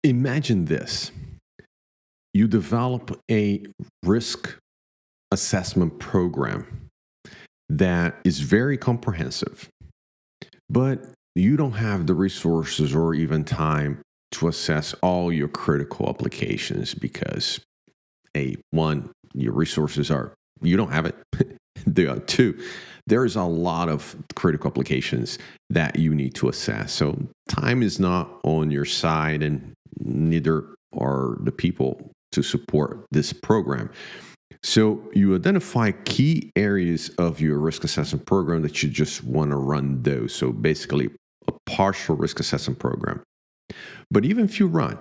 Imagine this. You develop a risk assessment program that is very comprehensive, but you don't have the resources or even time to assess all your critical applications because one, your resources are, you don't have it. Two, there's a lot of critical applications that you need to assess. So time is not on your side, and neither are the people to support this program. So you identify key areas of your risk assessment program that you just want to run those. So basically, a partial risk assessment program. But even if you run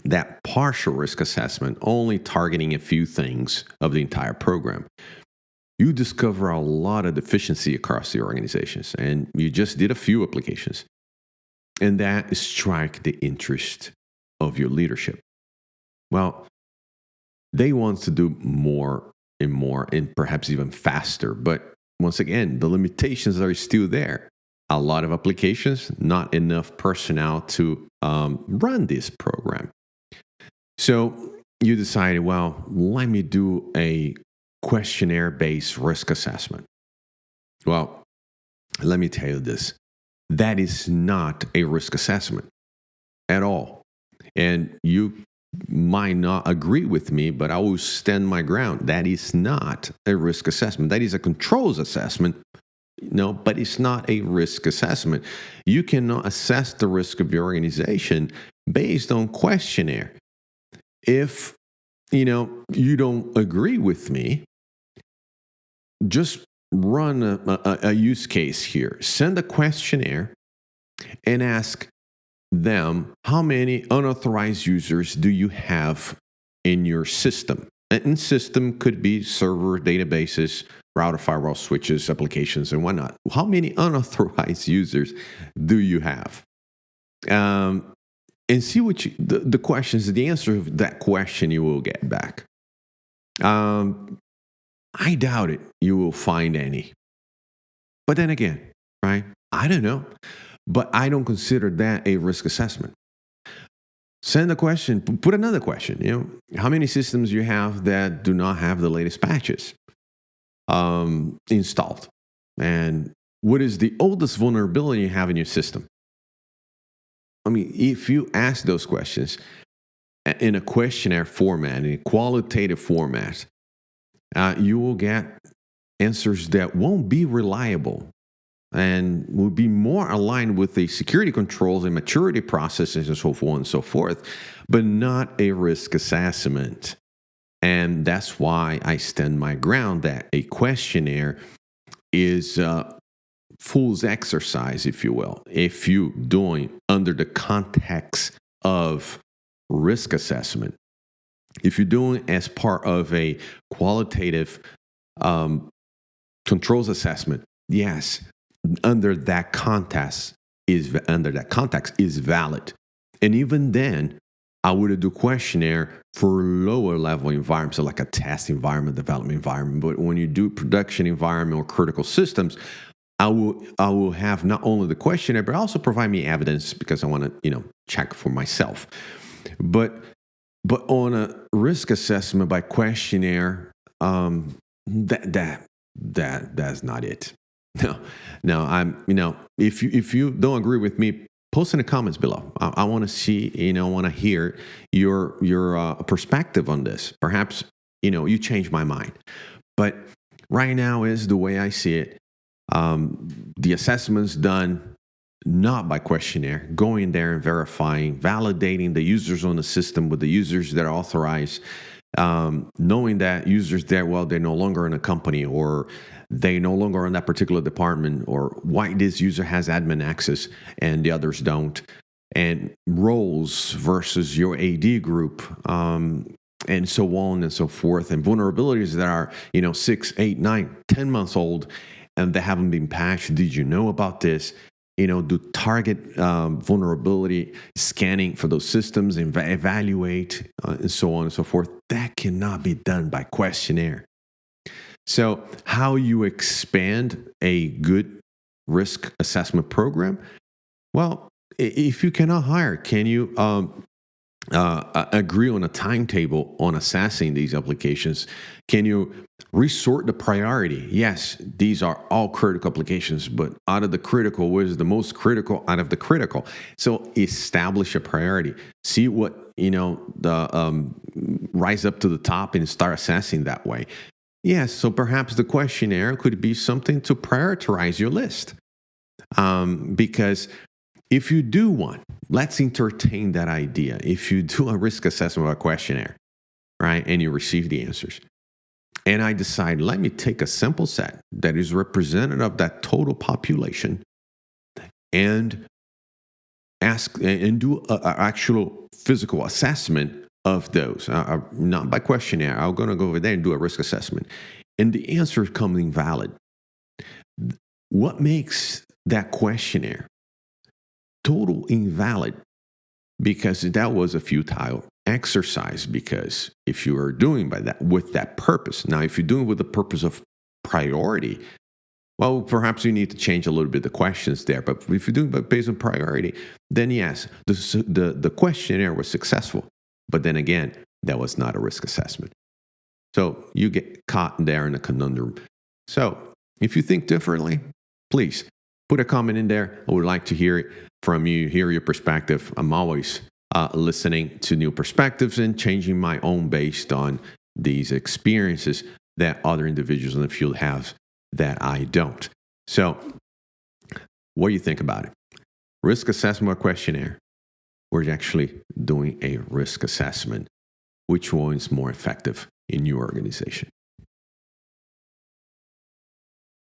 that partial risk assessment, only targeting a few things of the entire program, you discover a lot of deficiency across the organizations, and you just did a few applications. And that strike the interest of your leadership. Well, they want to do more and perhaps even faster. But once again, the limitations are still there. A lot of applications, not enough personnel to run this program. So you decided, well, let me do a questionnaire-based risk assessment. Well, let me tell you this. That is not a risk assessment at all. And you might not agree with me, but I will stand my ground. That is not a risk assessment. That is a controls assessment. No, but it's not a risk assessment. You cannot assess the risk of your organization based on questionnaire. If you don't agree with me, just run a use case here. Send a questionnaire and ask them, how many unauthorized users do you have in your system? And system could be server, databases, router, firewall, switches, applications, and whatnot. How many unauthorized users do you have? And see what the questions, the answer of that question you will get back. I doubt it you will find any. But then again, right? I don't know. But I don't consider that a risk assessment. Send a question, put another question. How many systems you have that do not have the latest patches installed? And what is the oldest vulnerability you have in your system? I mean, if you ask those questions in a questionnaire format, in a qualitative format, you will get answers that won't be reliable and will be more aligned with the security controls and maturity processes and so forth and so forth, but not a risk assessment. And that's why I stand my ground that a questionnaire is fool's exercise, if you will, if you doing under the context of risk assessment. If you're doing as part of a qualitative controls assessment, yes, under that context is valid. And even then, I would do questionnaire for lower level environments, so like a test environment, development environment. But when you do production environment or critical systems, I will have not only the questionnaire, but also provide me evidence because I want to check for myself. But on a risk assessment by questionnaire, that's not it. No, if you don't agree with me, post in the comments below. I want to see, I want to hear your perspective on this. Perhaps, you change my mind. But right now is the way I see it. The assessment's done not by questionnaire, going there and verifying, validating the users on the system with the users that are authorized, knowing that users there, they're no longer in a company or they no longer in that particular department, or why this user has admin access and the others don't, and roles versus your AD group, and so on and so forth, and vulnerabilities that are 6, 8, 9, 10 months old and they haven't been patched. Did you know about this? Do target vulnerability scanning for those systems and evaluate and so on and so forth. That cannot be done by questionnaire. So how you expand a good risk assessment program? Well, if you cannot hire, can you agree on a timetable on assessing these applications? Can you resort the priority? Yes, these are all critical applications, but out of the critical, what is the most critical out of the critical? So establish a priority. See what, the rise up to the top and start assessing that way. Yes, so perhaps the questionnaire could be something to prioritize your list. Because if you do one, let's entertain that idea. If you do a risk assessment or a questionnaire, right, and you receive the answers, and I decide, let me take a sample set that is representative of that total population and ask and do an actual physical assessment of those, not by questionnaire. I'm going to go over there and do a risk assessment. And the answer comes invalid. What makes that questionnaire total invalid? Because that was a futile exercise. Because if you are doing by that with that purpose, now if you're doing with the purpose of priority, well, perhaps you need to change a little bit the questions there. But if you're doing it based on priority, then yes, the questionnaire was successful. But then again, that was not a risk assessment. So you get caught there in a conundrum. So if you think differently, please put a comment in there. I would like to hear it from you, hear your perspective. I'm always listening to new perspectives and changing my own based on these experiences that other individuals in the field have that I don't. So what do you think about it? Risk assessment or questionnaire? We're actually doing a risk assessment. Which one is more effective in your organization?